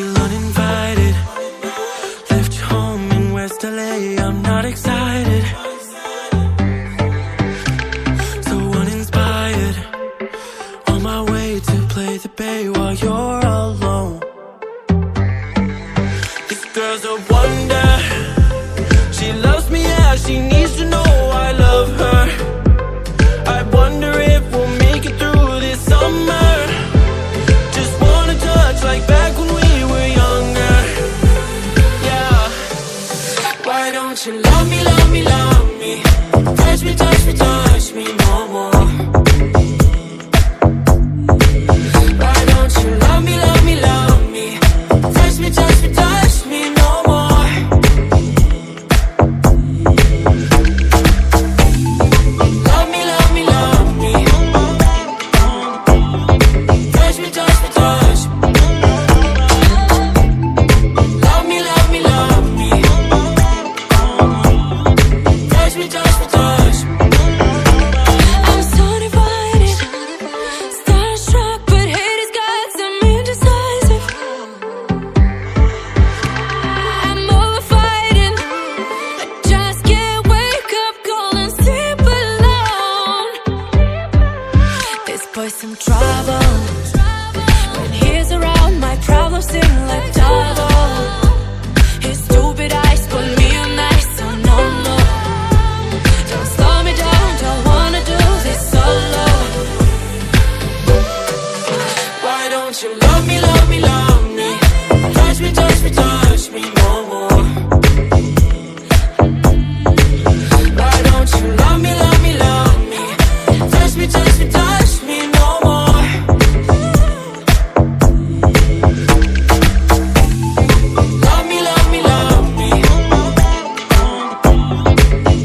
Feel uninvited. Left you home in West LA, I'm not excited. So uninspired. On my way to play the bay while you're alone. This girl's a wonder. She loves me, yeah, she needs to know I love her. I wonder if we'll make it through this summer. Just wanna touch like back when we were younger. Yeah. Why don't you love me, love me, love me? Touch me, touch me, touch me no more. Why don't you love me, love me, love me? Touch me, touch me, touch me no more. Love me, love me, love me. Touch me, touch me, touch me. Love me, love me, love me. Touch me, touch me, touch me. I'm so divided, starstruck, but hate has got some indecisive. I'm over fighting, I just can't wake up cold and sleep alone. This boy's some trouble. When he's around, my problems seem like double. His stupid eyes put me on ice, so no, no. Don't slow me down, don't wanna do this solo. Why don't you love me, love me, love me? Touch me, touch me, touch me no more. Why don't you love me, love me, love me? Touch me, touch me, touch me no more. Love me, love me, love me.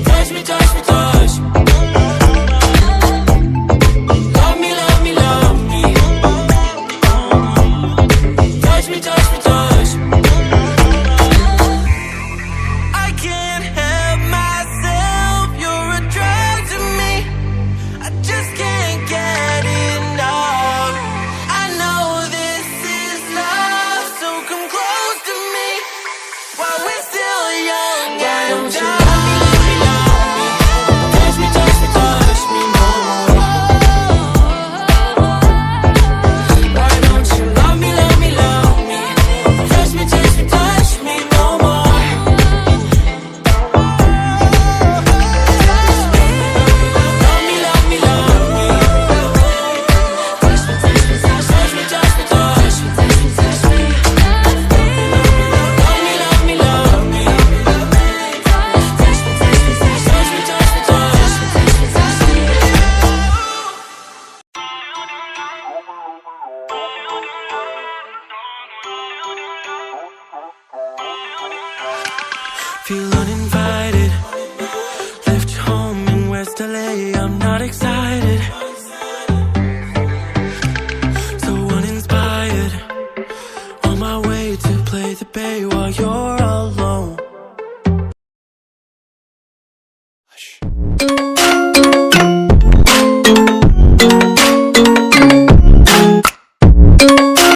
Touch me, touch me, touch me. Love me, love me, love me. Touch me, touch me, touch me. I can't help myself, you're a drug to me. I just can't get enough. I know this is love, so come close to me while we're still young. Why don't you love me, love me, love me? Touch me, touch me, touch me no more. Why don't you love me, love me, love me? Touch me, touch me, touch me no more. Love me, love me, love me. Touch me, touch me, touch me, Touch me, touch me, touch me. touch me, touch me. Love me, love me, love me. Touch me, touch me, touch me. Touch me, touch me, touch me. Feel uninvited. Left you home in West LA, I'm not excited. So uninspired. On my way to play the bay while you're